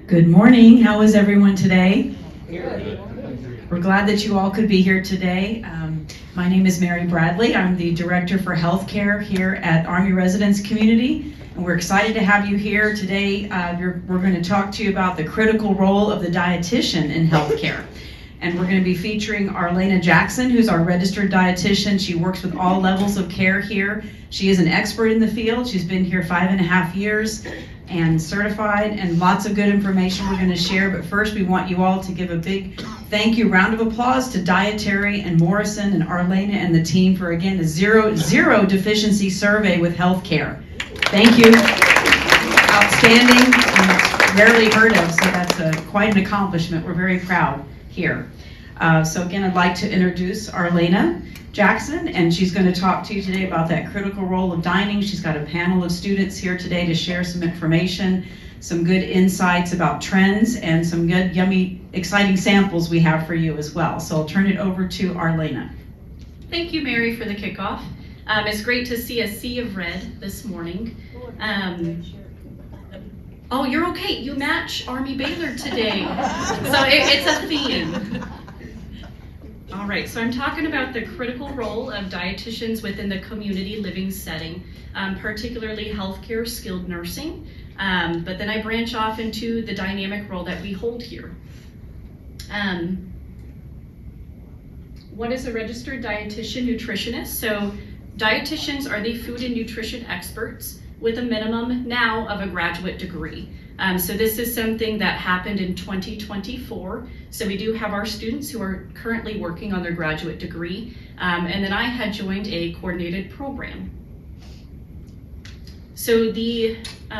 Good morning. How is everyone today? We're glad that you all could be here today. My name is Mary Bradley. I'm the Director for Healthcare here at Army Residence Community, and we're excited to have you here today. We're going to talk to you about the critical role of the dietitian in healthcare. And we're going to be featuring Arlayna Jackson, who's our registered dietitian. She works with all levels of care here. She is an expert in the field. She's been here 5.5 years and certified, and lots of good information we're going to share. But first, we want you all to give a big thank you, round of applause to Dietary and Morrison and Arlayna and the team for, again, a zero deficiency survey with healthcare. Thank you. Outstanding and rarely heard of, so that's quite an accomplishment. We're very proud here. So again, I'd like to introduce Arlayna Jackson, and she's going to talk to you today about that critical role of dining. She's got a panel of students here today to share some information, some good insights about trends, and some good, yummy, exciting samples we have for you as well. So I'll turn it over to Arlayna. Thank you, Mary, for the kickoff. It's great to see a sea of red this morning. Oh, you're okay. You match Army Baylor today. So it's a theme. All right, so I'm talking about the critical role of dietitians within the community living setting, particularly healthcare, skilled nursing, but then I branch off into the dynamic role that we hold here. What is a registered dietitian nutritionist? So dietitians are the food and nutrition experts with a minimum now of a graduate degree. So this is something that happened in 2024. So we do have our students who are currently working on their graduate degree. And then I had joined a coordinated program. So the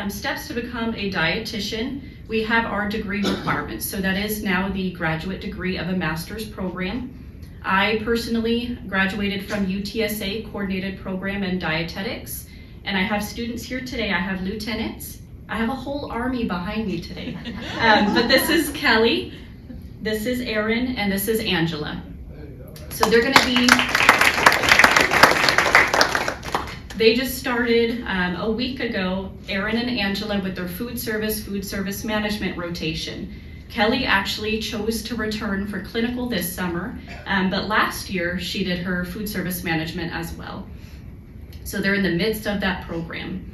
steps to become a dietitian, we have our degree requirements. So that is now the graduate degree of a master's program. I personally graduated from UTSA coordinated program in dietetics. And I have students here today. I have lieutenants. I have a whole army behind me today. But this is Kelly, this is Erin, and this is Angela. So they're gonna be, they just started a week ago, Erin and Angela, with their food service management rotation. Kelly actually chose to return for clinical this summer, but last year she did her food service management as well. So they're in the midst of that program.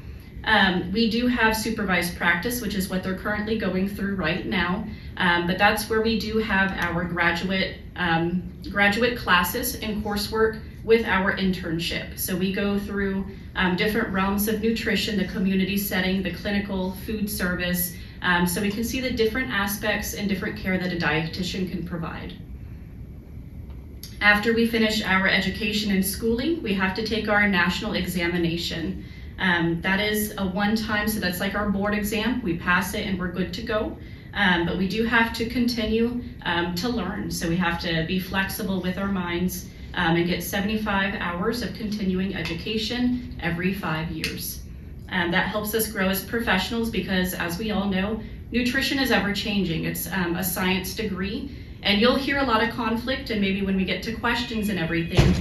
We do have supervised practice, which is what they're currently going through right now. But that's where we do have our graduate classes and coursework with our internship. So we go through different realms of nutrition, the community setting, the clinical, food service, so we can see the different aspects and different care that a dietitian can provide. After we finish our education and schooling, we have to take our national examination. That is a one-time, so that's like our board exam. We pass it and we're good to go. But we do have to continue to learn. So we have to be flexible with our minds and get 75 hours of continuing education every 5 years. That helps us grow as professionals because, as we all know, nutrition is ever changing. It's a science degree. And you'll hear a lot of conflict, and maybe when we get to questions and everything,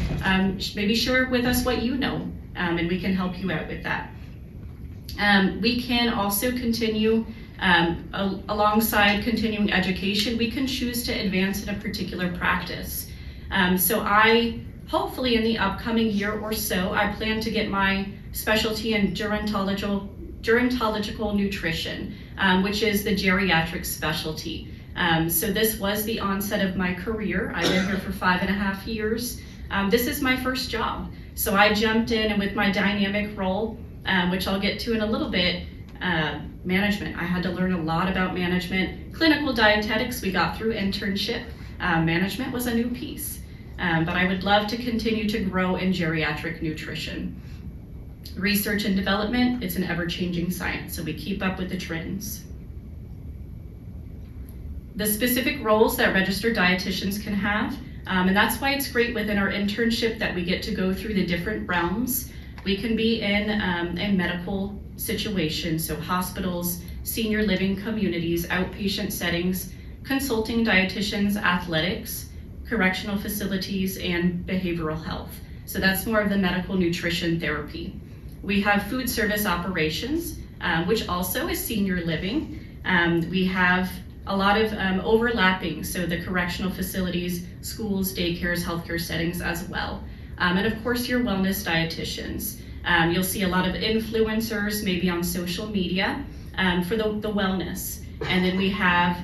maybe share with us what you know, and we can help you out with that. We can also continue, alongside continuing education, we can choose to advance in a particular practice. So hopefully in the upcoming year or so, I plan to get my specialty in gerontological nutrition, which is the geriatric specialty. So this was the onset of my career. I've been here for 5.5 years. This is my first job. So I jumped in, and with my dynamic role, which I'll get to in a little bit, management. I had to learn a lot about management. Clinical dietetics we got through internship. Management was a new piece. But I would love to continue to grow in geriatric nutrition. Research and development, it's an ever-changing science, so we keep up with the trends. The specific roles that registered dietitians can have, and that's why it's great within our internship that we get to go through the different realms. We can be in a medical situation, so hospitals, senior living communities, outpatient settings, consulting dietitians, athletics, correctional facilities, and behavioral health. So that's more of the medical nutrition therapy. We have food service operations, which also is senior living. We have a lot of overlapping, so the correctional facilities, schools, daycares, healthcare settings as well. And of course, your wellness dietitians. You'll see a lot of influencers, maybe on social media, for the wellness. And then we have,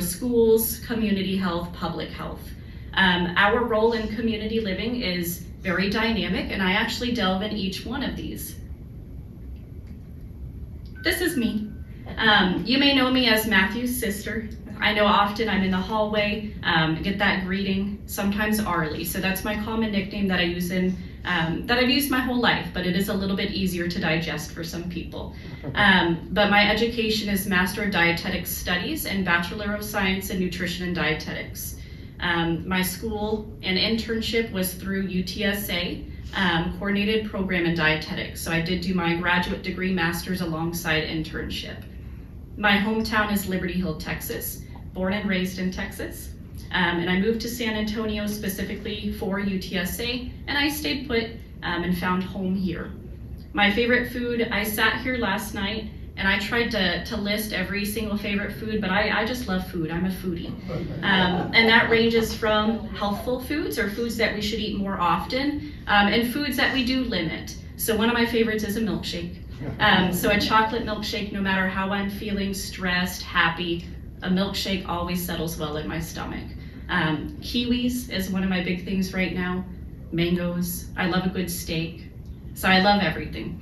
schools, community health, public health. Our role in community living is very dynamic, and I actually delve in each one of these. This is me. You may know me as Matthew's sister. I know often I'm in the hallway, get that greeting, sometimes Arlie. So that's my common nickname that I use that I've used my whole life, but it is a little bit easier to digest for some people. But my education is Master of Dietetics Studies and Bachelor of Science in Nutrition and Dietetics. My school and internship was through UTSA, Coordinated Program in Dietetics. So I did do my graduate degree master's alongside internship. My hometown is Liberty Hill, Texas, born and raised in Texas. And I moved to San Antonio specifically for UTSA, and I stayed put and found home here. My favorite food, I sat here last night and I tried to list every single favorite food, but I just love food. I'm a foodie. And that ranges from healthful foods or foods that we should eat more often, and foods that we do limit. So one of my favorites is a milkshake. So a chocolate milkshake, no matter how I'm feeling, stressed, happy, a milkshake always settles well in my stomach. Kiwis is one of my big things right now. Mangoes, I love a good steak. So I love everything.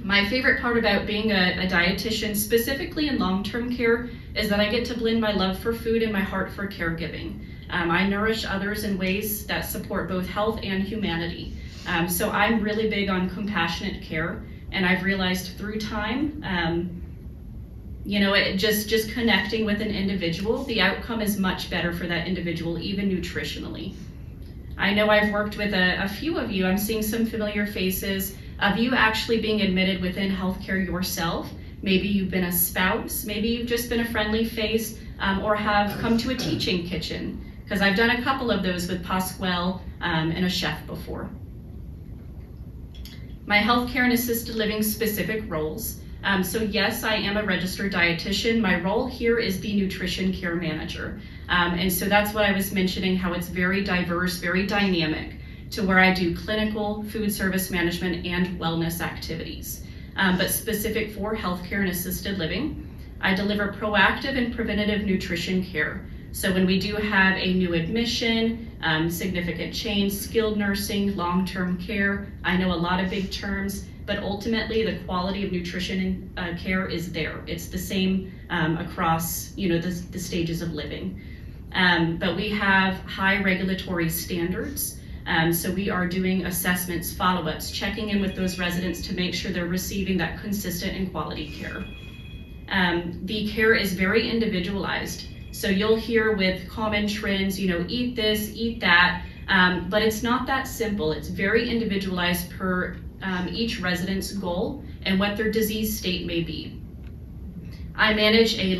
My favorite part about being a dietitian, specifically in long-term care, is that I get to blend my love for food and my heart for caregiving. I nourish others in ways that support both health and humanity. So I'm really big on compassionate care, and I've realized through time, just connecting with an individual, the outcome is much better for that individual, even nutritionally. I know I've worked with a few of you. I'm seeing some familiar faces of you actually being admitted within healthcare yourself. Maybe you've been a spouse, maybe you've just been a friendly face, or have come to a teaching kitchen, because I've done a couple of those with Pasquale and a chef before. My healthcare and assisted living specific roles. So yes, I am a registered dietitian. My role here is the nutrition care manager. And so that's what I was mentioning, how it's very diverse, very dynamic, to where I do clinical, food service management, and wellness activities. But specific for healthcare and assisted living, I deliver proactive and preventative nutrition care. So when we do have a new admission, significant change, skilled nursing, long-term care, I know a lot of big terms, but ultimately the quality of nutrition and care is there. It's the same across the stages of living. But we have high regulatory standards. So we are doing assessments, follow-ups, checking in with those residents to make sure they're receiving that consistent and quality care. The care is very individualized. So you'll hear with common trends, eat this, eat that, but it's not that simple. It's very individualized per each resident's goal and what their disease state may be. I manage a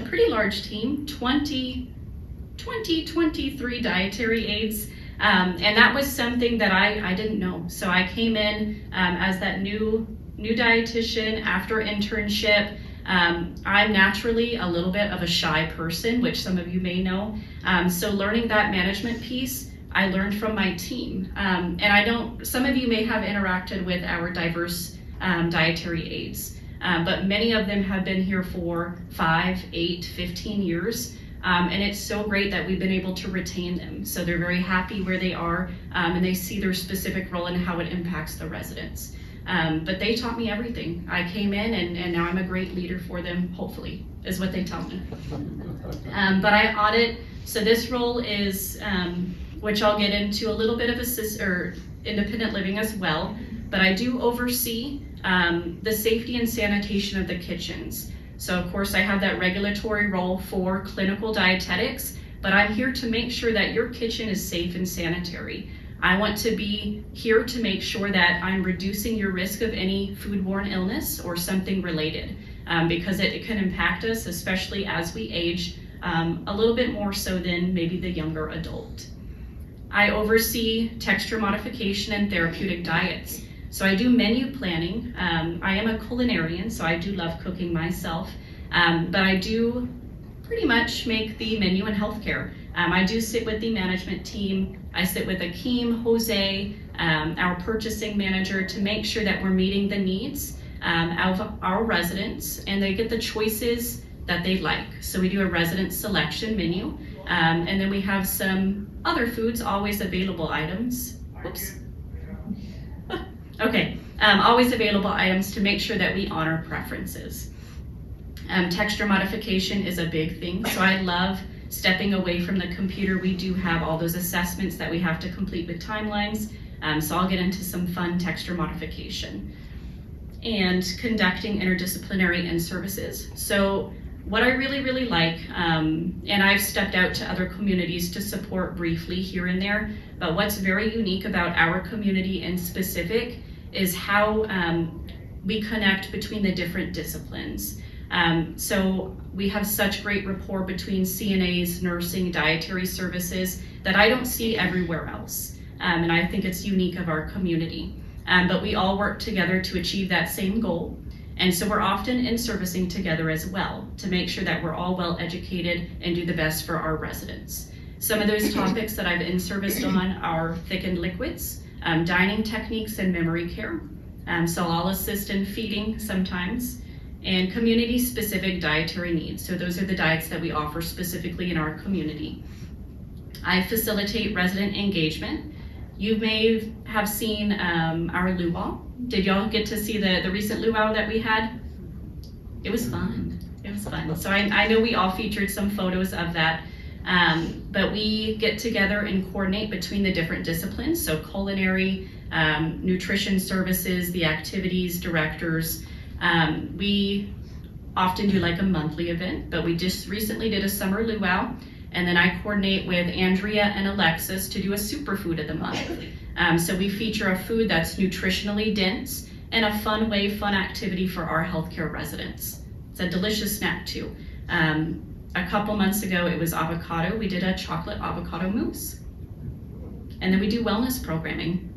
pretty large team, 23 dietary aides, and that was something that I didn't know. So I came in as that new dietitian after internship. I'm naturally a little bit of a shy person, which some of you may know. So learning that management piece, I learned from my team. And some of you may have interacted with our diverse dietary aides, but many of them have been here for 5, 8, 15 years. And it's so great that we've been able to retain them. So they're very happy where they are, and they see their specific role and how it impacts the residents. But they taught me everything. I came in and now I'm a great leader for them, hopefully, is what they tell me. But I audit, so this role is, which I'll get into a little bit of independent living as well, but I do oversee the safety and sanitation of the kitchens. So of course I have that regulatory role for clinical dietetics, but I'm here to make sure that your kitchen is safe and sanitary. I want to be here to make sure that I'm reducing your risk of any foodborne illness or something related, because it can impact us, especially as we age, a little bit more so than maybe the younger adult. I oversee texture modification and therapeutic diets. So I do menu planning. I am a culinarian, so I do love cooking myself, but I do pretty much make the menu in healthcare. I do sit with the management team. I sit with Akeem, Jose, our purchasing manager, to make sure that we're meeting the needs of our residents and they get the choices that they like. So we do a resident selection menu, and then we have some other foods, always available items. Oops. Okay, always available items to make sure that we honor preferences. Texture modification is a big thing, so I love stepping away from the computer. We do have all those assessments that we have to complete with timelines, so I'll get into some fun texture modification. And conducting interdisciplinary in-services. So what I really like, and I've stepped out to other communities to support briefly here and there, but what's very unique about our community in specific is how we connect between the different disciplines. So we have such great rapport between CNAs, nursing, dietary services that I don't see everywhere else. And I think it's unique of our community. But we all work together to achieve that same goal. And so we're often in servicing together as well to make sure that we're all well educated and do the best for our residents. Some of those topics that I've in-serviced on are thickened liquids, dining techniques and memory care. So I'll assist in feeding sometimes, and community-specific dietary needs. So those are the diets that we offer specifically in our community. I facilitate resident engagement. You may have seen our luau. Did y'all get to see the recent luau that we had? It was fun. It was fun. So I know we all featured some photos of that. But we get together and coordinate between the different disciplines. So culinary, nutrition services, the activities directors. We often do like a monthly event, but we just recently did a summer luau. And then I coordinate with Andrea and Alexis to do a superfood of the month. So we feature a food that's nutritionally dense and a fun activity for our healthcare residents. It's a delicious snack too. A couple months ago, it was avocado. We did a chocolate avocado mousse. And then we do wellness programming.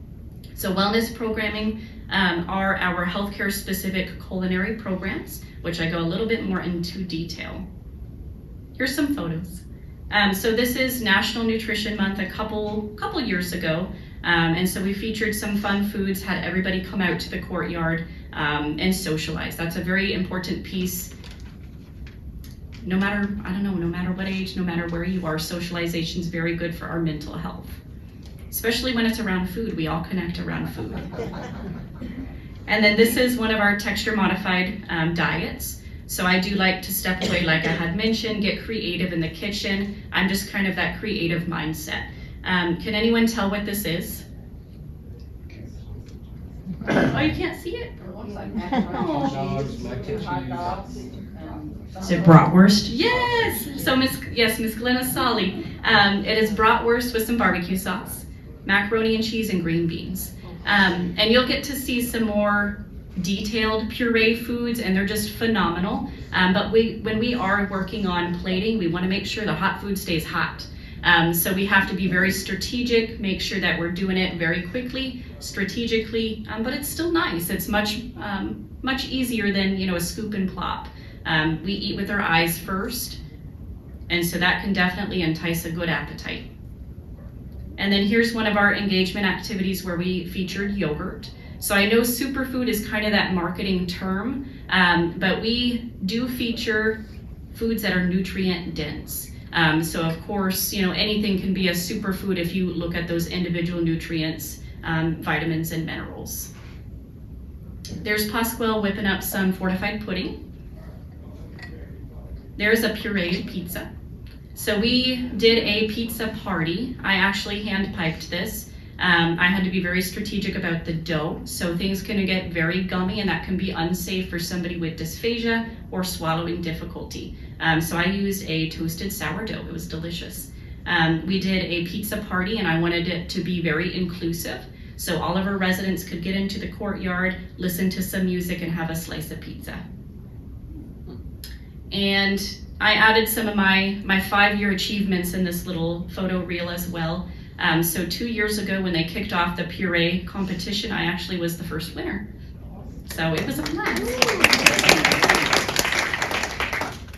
So wellness programming are our healthcare specific culinary programs, which I go a little bit more into detail. Here's some photos. So this is National Nutrition Month a couple years ago. And so we featured some fun foods, had everybody come out to the courtyard and socialize. That's a very important piece. No matter what age, no matter where you are, socialization is very good for our mental health. Especially when it's around food, we all connect around food. And then this is one of our texture modified diets. So I do like to step away, like I had mentioned, get creative in the kitchen. I'm just kind of that creative mindset. Can anyone tell what this is? Oh, you can't see it? Is it bratwurst? Yes! So Miss Glenna Solly. It is bratwurst with some barbecue sauce, macaroni and cheese, and green beans. And you'll get to see some more detailed puree foods, and they're just phenomenal. But when we are working on plating, we want to make sure the hot food stays hot. So we have to be very strategic, make sure that we're doing it very quickly, strategically, but it's still nice. It's much easier than a scoop and plop. We eat with our eyes first, and so that can definitely entice a good appetite. And then here's one of our engagement activities where we featured yogurt. So I know superfood is kind of that marketing term, but we do feature foods that are nutrient dense. So of course, anything can be a superfood if you look at those individual nutrients, vitamins and minerals. There's Pasquale whipping up some fortified pudding. There's a pureed pizza. So we did a pizza party. I actually hand piped this. I had to be very strategic about the dough, so things can get very gummy, and that can be unsafe for somebody with dysphagia or swallowing difficulty. So I used a toasted sourdough. It was delicious. We did a pizza party, and I wanted it to be very inclusive, so all of our residents could get into the courtyard, listen to some music, and have a slice of pizza. And I added some of my 5-year achievements in this little photo reel as well. So 2 years ago when they kicked off the puree competition, I actually was the first winner. So it was a blast.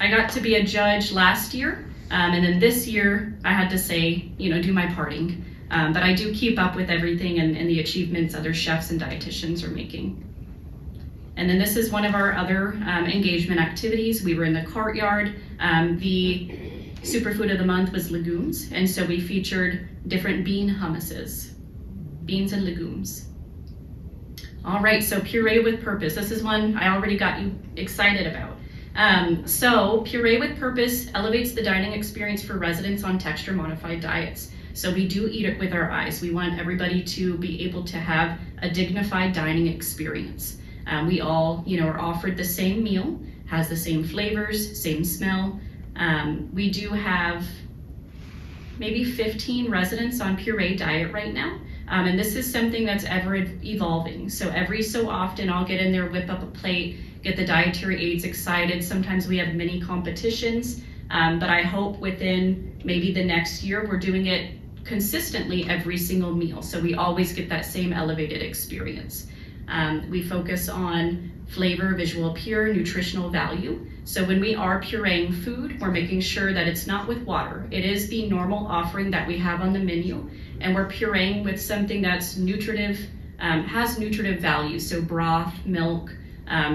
I got to be a judge last year, and then this year I had to say, do my parting. But I do keep up with everything and the achievements other chefs and dietitians are making. And then this is one of our other engagement activities. We were in the courtyard. The superfood of the month was legumes, and so we featured different bean hummuses, beans and legumes. All right, so puree with purpose. This is one I already got you excited about. So puree with purpose elevates the dining experience for residents on texture modified diets. So we do eat it with our eyes. We want everybody to be able to have a dignified dining experience. We all, are offered the same meal, has the same flavors, same smell. We do have maybe 15 residents on puree diet right now. And this is something that's ever evolving. So every so often I'll get in there, whip up a plate, get the dietary aides excited. Sometimes we have mini competitions, but I hope within maybe the next year we're doing it consistently every single meal. So we always get that same elevated experience. We focus on flavor, visual appeal, nutritional value. So when we are pureeing food, we're making sure that it's not with water. It is the normal offering that we have on the menu, and we're pureeing with something that's nutritive, has nutritive value. So broth, milk,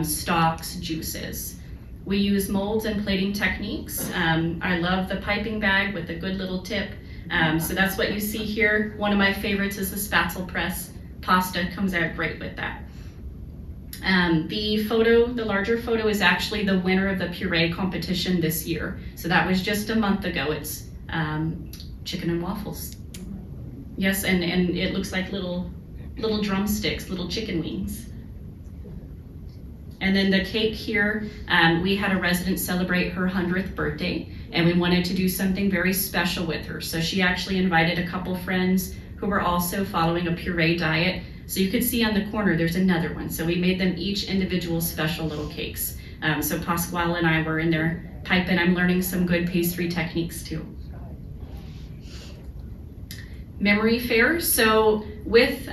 stocks, juices. We use molds and plating techniques. I love the piping bag with a good little tip. So that's what you see here. One of my favorites is the spatzel press. Pasta comes out great with that. The larger photo is actually the winner of the puree competition this year. So that was just a month ago. It's chicken and waffles. Yes, and it looks like little drumsticks, little chicken wings. And then the cake here, we had a resident celebrate her 100th birthday, and we wanted to do something very special with her. So she actually invited a couple friends who were also following a puree diet. So you could see on the corner, there's another one. So we made them each individual special little cakes. So Pasquale and I were in there piping. I'm learning some good pastry techniques too. Memory fair. So with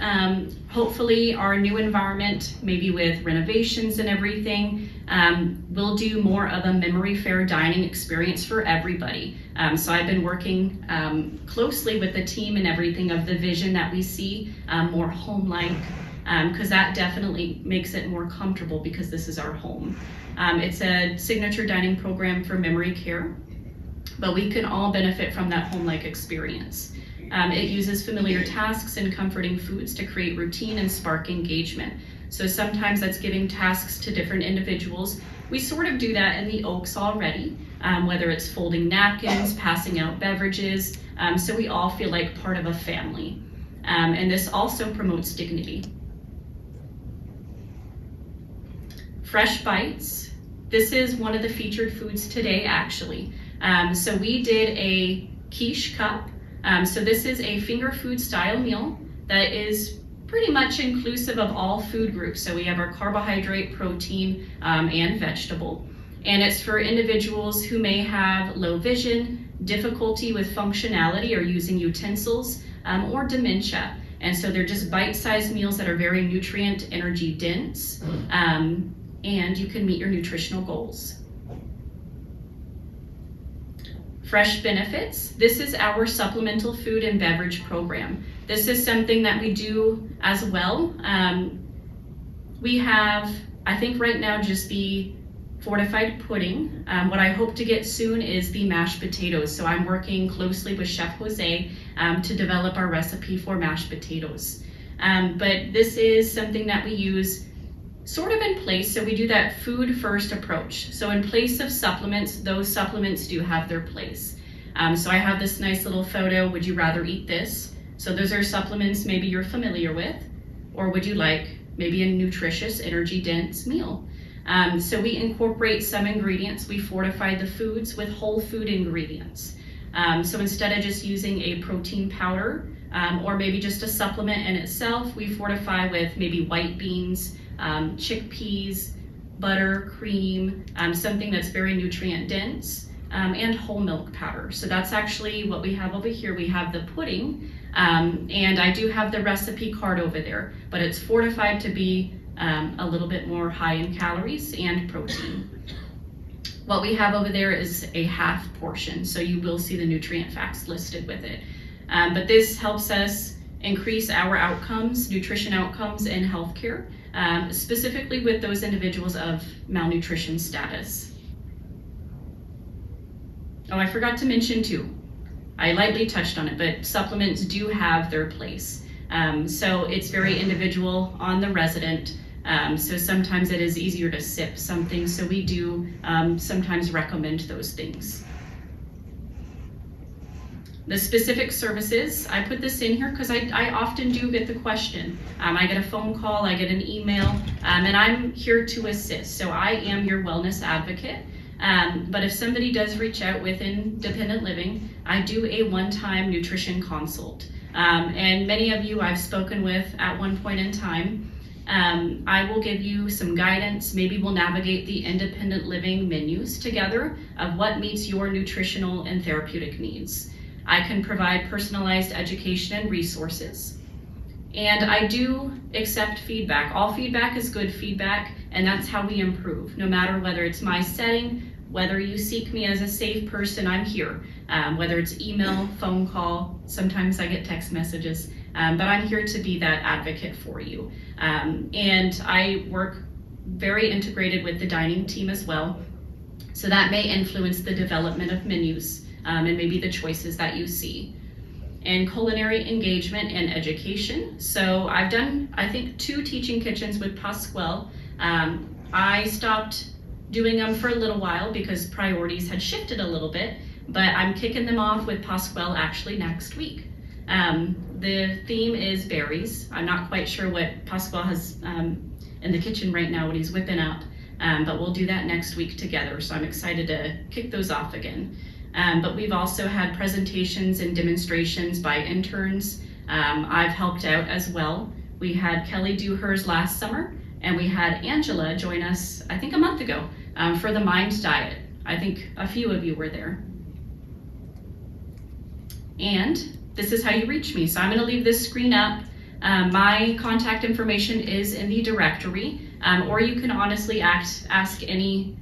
hopefully our new environment, maybe with renovations and everything, we'll do more of a memory fair dining experience for everybody. So I've been working closely with the team and everything of the vision that we see, more home-like, because that definitely makes it more comfortable because this is our home. It's a signature dining program for memory care, but we can all benefit from that home-like experience. It uses familiar tasks and comforting foods to create routine and spark engagement. So sometimes that's giving tasks to different individuals. We sort of do that in the Oaks already, whether it's folding napkins, passing out beverages, so we all feel like part of a family. And this also promotes dignity. Fresh bites. This is one of the featured foods today, actually. So we did a quiche cup. So this is a finger food style meal that is pretty much inclusive of all food groups. So we have our carbohydrate, protein, and vegetable. And it's for individuals who may have low vision, difficulty with functionality or using utensils, or dementia. And so they're just bite-sized meals that are very nutrient, energy dense, and you can meet your nutritional goals. Fresh benefits. This is our supplemental food and beverage program. This is something that we do as well. We have, I think right now, just the fortified pudding. What I hope to get soon is the mashed potatoes. So I'm working closely with Chef Jose to develop our recipe for mashed potatoes. But this is something that we use sort of in place. So we do that food first approach. So in place of supplements, those supplements do have their place. So I have this nice little photo. Would you rather eat this? So those are supplements maybe you're familiar with, or would you like maybe a nutritious, energy dense meal? So we incorporate some ingredients. We fortify the foods with whole food ingredients. So instead of just using a protein powder, or maybe just a supplement in itself, we fortify with maybe white beans, chickpeas, butter, cream, something that's very nutrient dense, and whole milk powder. So that's actually what we have over here. We have the pudding, And I do have the recipe card over there, but it's fortified to be a little bit more high in calories and protein. What we have over there is a half portion, so you will see the nutrient facts listed with it. But this helps us increase our outcomes, nutrition outcomes in healthcare, specifically with those individuals of malnutrition status. Oh, I forgot to mention too, I lightly touched on it, but supplements do have their place. So it's very individual on the resident. So sometimes it is easier to sip something, so we do sometimes recommend those things. The specific services, I put this in here because I often do get the question. I get a phone call, I get an email, and I'm here to assist. So I am your wellness advocate. But if somebody does reach out with independent living, I do a one-time nutrition consult. And many of you I've spoken with at one point in time. I will give you some guidance. Maybe we'll navigate the independent living menus together of what meets your nutritional and therapeutic needs. I can provide personalized education and resources. And I do accept feedback. All feedback is good feedback, and that's how we improve. No matter whether it's my setting, whether you seek me as a safe person, I'm here. Whether it's email, phone call, sometimes I get text messages, but I'm here to be that advocate for you. And I work very integrated with the dining team as well. So that may influence the development of menus and maybe the choices that you see. And culinary engagement and education. So I've done, I think, 2 teaching kitchens with Pasquale. I stopped doing them for a little while because priorities had shifted a little bit, but I'm kicking them off with Pasquale actually next week. The theme is berries. I'm not quite sure what Pasquale has in the kitchen right now, what he's whipping up, but we'll do that next week together. So I'm excited to kick those off again. But we've also had presentations and demonstrations by interns. I've helped out as well. We had Kelly do hers last summer, and we had Angela join us, I think a month ago, for the Mind Diet. I think a few of you were there. And this is how you reach me. So I'm gonna leave this screen up. My contact information is in the directory, or you can honestly ask any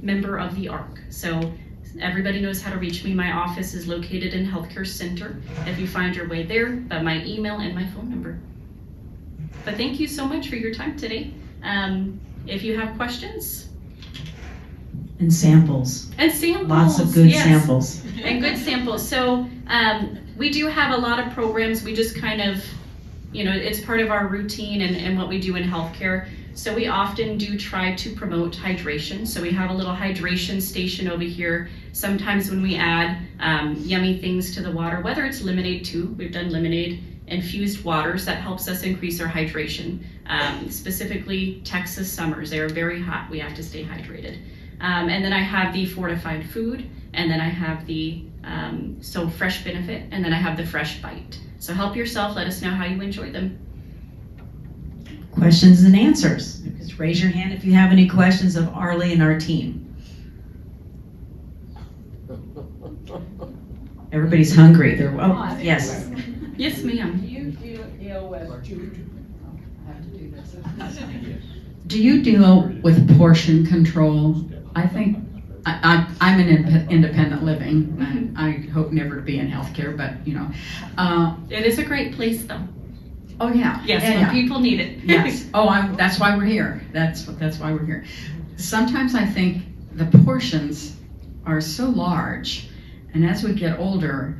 member of the ARC. So everybody knows how to reach me. My office is located in Healthcare Center. If you find your way there, my email and my phone number. But thank you so much for your time today. If you have questions. And samples. And samples. Lots of good yes. samples. And good samples. So we do have a lot of programs. We just kind of, it's part of our routine and what we do in healthcare. So we often do try to promote hydration. So we have a little hydration station over here. Sometimes when we add yummy things to the water, whether it's lemonade too, we've done lemonade, infused waters, that helps us increase our hydration. Specifically Texas summers, they are very hot. We have to stay hydrated. And then I have the fortified food, and then I have the fresh benefit, and then I have the fresh bite. So help yourself, let us know how you enjoy them. Questions and answers. Just raise your hand if you have any questions of Arlie and our team. Everybody's hungry. Yes. Yes, ma'am. Do you deal with Do you deal with portion control? I think I'm in independent living, and I hope never to be in healthcare, but It is a great place though. Oh yeah. Yes, yeah, when people need it. Yes. Oh, that's why we're here. That's why we're here. Sometimes I think the portions are so large, and as we get older,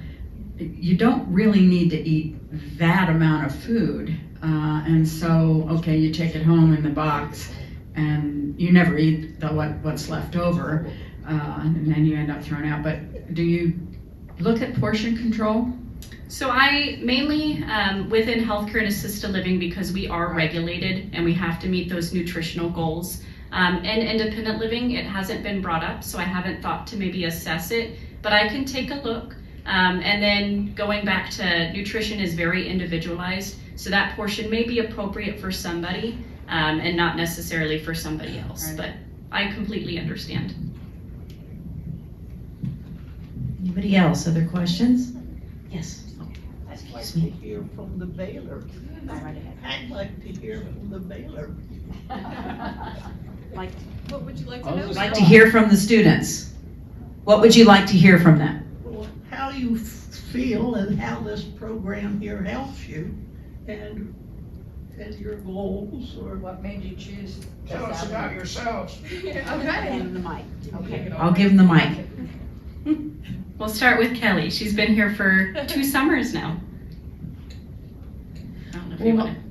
you don't really need to eat that amount of food. And so, okay, you take it home in the box, and you never eat what's left over, and then you end up throwing out. But do you look at portion control? So I mainly within healthcare and assisted living, because we are regulated and we have to meet those nutritional goals. In independent living, it hasn't been brought up, so I haven't thought to maybe assess it, but I can take a look. And then going back to nutrition is very individualized, so that portion may be appropriate for somebody and not necessarily for somebody else, Right. but I completely understand. Anybody else? Other questions? Yes. like to hear from the Baylor. I'd like to hear from the Baylor. What would you like to know? I'd like to hear from the students. What would you like to hear from them? Well, how you feel and how this program here helps you and your goals or. What made you choose? Tell us about yourselves. Okay. And the mic, okay. I'll give them the mic. We'll start with Kelly. She's been here for 2 summers now. I don't know if you want to.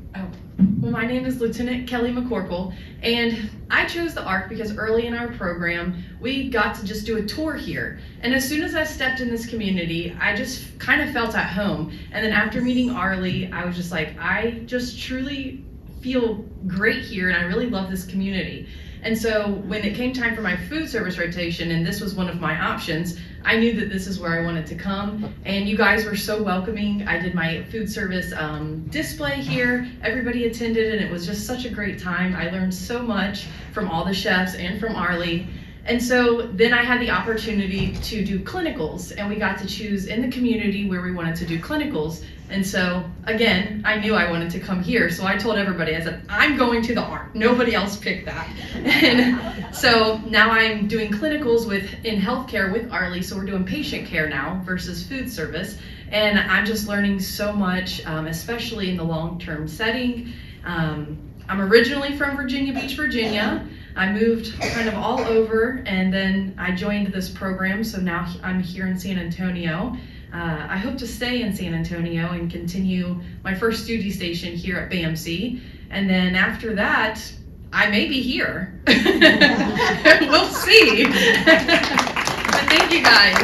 Well, my name is Lieutenant Kelly McCorkle, and I chose the ARC because early in our program, we got to just do a tour here. And as soon as I stepped in this community, I just kind of felt at home. And then after meeting Arlie, I was just like, I just truly feel great here, and I really love this community. And so when it came time for my food service rotation, and this was one of my options, I knew that this is where I wanted to come. And you guys were so welcoming. I did my food service display here. Everybody attended, and it was just such a great time. I learned so much from all the chefs and from Arlie. And so then I had the opportunity to do clinicals, and we got to choose in the community where we wanted to do clinicals. And so again, I knew I wanted to come here, so I told everybody, I said, I'm going to the ARC. Nobody else picked that. And so now I'm doing clinicals in healthcare with Arlie, so we're doing patient care now versus food service. And I'm just learning so much, especially in the long-term setting. I'm originally from Virginia Beach, Virginia. I moved kind of all over, and then I joined this program, so now I'm here in San Antonio. I hope to stay in San Antonio and continue my first duty station here at BMC, and then after that, I may be here. We'll see. But thank you guys.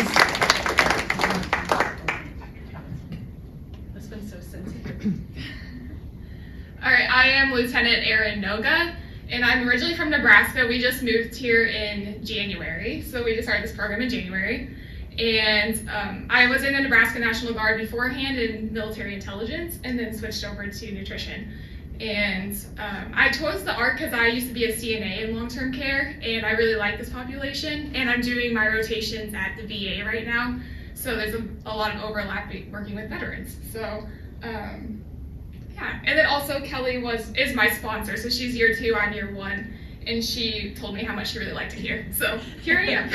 That's been so sensitive. All right, I am Lieutenant Erin Noga, and I'm originally from Nebraska. We just moved here in January, so we just started this program in January. And I was in the Nebraska National Guard beforehand in military intelligence, and then switched over to nutrition. And I chose the ARC because I used to be a CNA in long-term care, and I really like this population. And I'm doing my rotations at the VA right now, so there's a lot of overlap working with veterans. So yeah, and then also Kelly is my sponsor, so she's year 2, I'm year 1, and she told me how much she really liked it here. So here I am.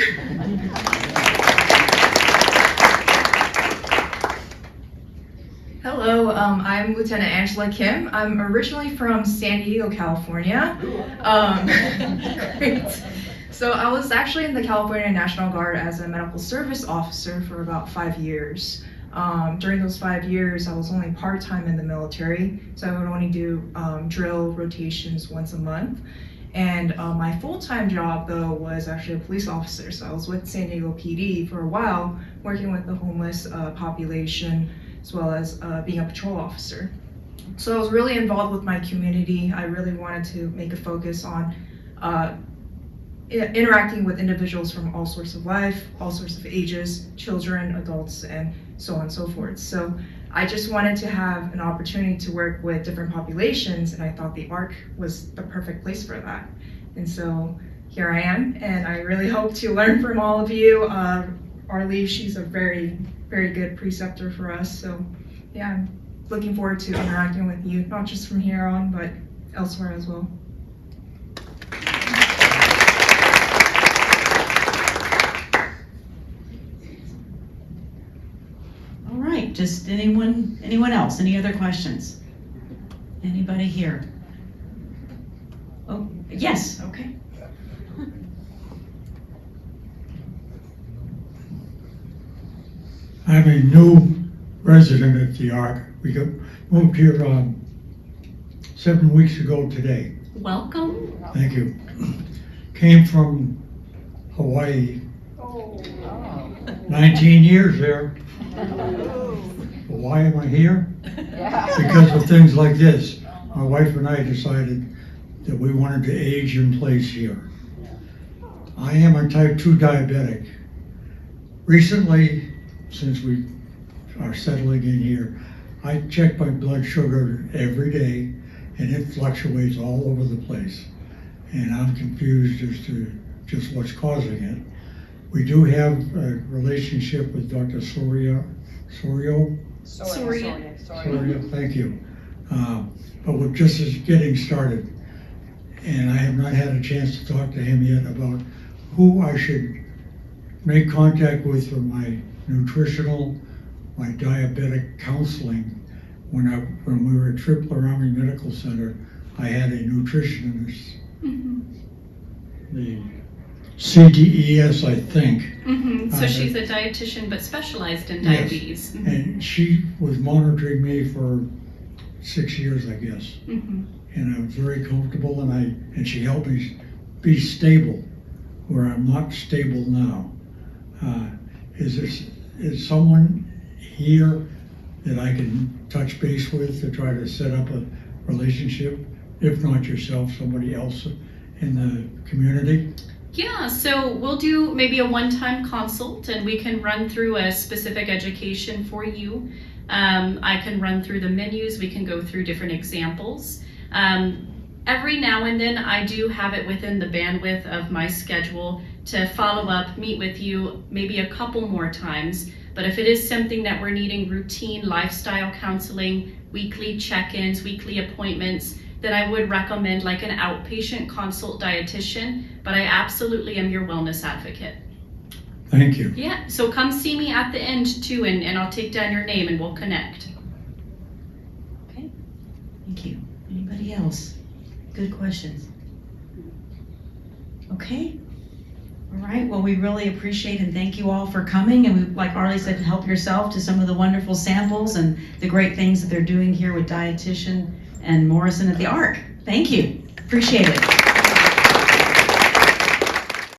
Hello, I'm Lieutenant Angela Kim. I'm originally from San Diego, California. Great. So I was actually in the California National Guard as a medical service officer for about 5 years. During those 5 years, I was only part-time in the military, so I would only do drill rotations once a month. And my full-time job, though, was actually a police officer. So I was with San Diego PD for a while, working with the homeless population, as well as being a patrol officer. So I was really involved with my community. I really wanted to make a focus on interacting with individuals from all sorts of life, all sorts of ages, children, adults, and so on and so forth. So I just wanted to have an opportunity to work with different populations, and I thought the ARC was the perfect place for that. And so here I am, and I really hope to learn from all of you. Arlie, she's a very, very good preceptor for us. So yeah, I'm looking forward to interacting with you, not just from here on, but elsewhere as well. All right, just anyone else? Any other questions? Anybody here? Oh, yes, okay. I'm a new resident at the ARC. We moved here 7 weeks ago today. Welcome. Thank you. Came from Hawaii. 19 years there. But why am I here? Because of things like this. My wife and I decided that we wanted to age in place here. I am a type 2 diabetic. Recently, since we are settling in here, I check my blood sugar every day, and it fluctuates all over the place. And I'm confused as to just what's causing it. We do have a relationship with Dr. Sorio, Soria. Soria, thank you. But we're just as getting started. And I have not had a chance to talk to him yet about who I should make contact with for my nutritional, my diabetic counseling. When we were at Triple Army Medical Center, I had a nutritionist, the CDES, I think. So she's a dietitian but specialized in Yes. diabetes. And she was monitoring me for 6 years, I guess. And I was very comfortable, and she helped me be stable, where I'm not stable now. Is someone here that I can touch base with to try to set up a relationship? If not yourself, somebody else in the community? Yeah, so we'll do maybe a one-time consult and we can run through a specific education for you. I can run through the menus, we can go through different examples. Every now and then I do have it within the bandwidth of my schedule to follow up, meet with you maybe a couple more times. But if it is something that we're needing routine lifestyle counseling, weekly check-ins, weekly appointments, then I would recommend like an outpatient consult dietitian, but I absolutely am your wellness advocate. Thank you. Yeah, so come see me at the end too, and I'll take down your name and we'll connect. Okay, thank you. Anybody else? Good questions. Okay. All right, well, we really appreciate and thank you all for coming, and we, like Arlie said, help yourself to some of the wonderful samples and the great things that they're doing here with Dietitian and Morrison at the ARC. Thank you. Appreciate it.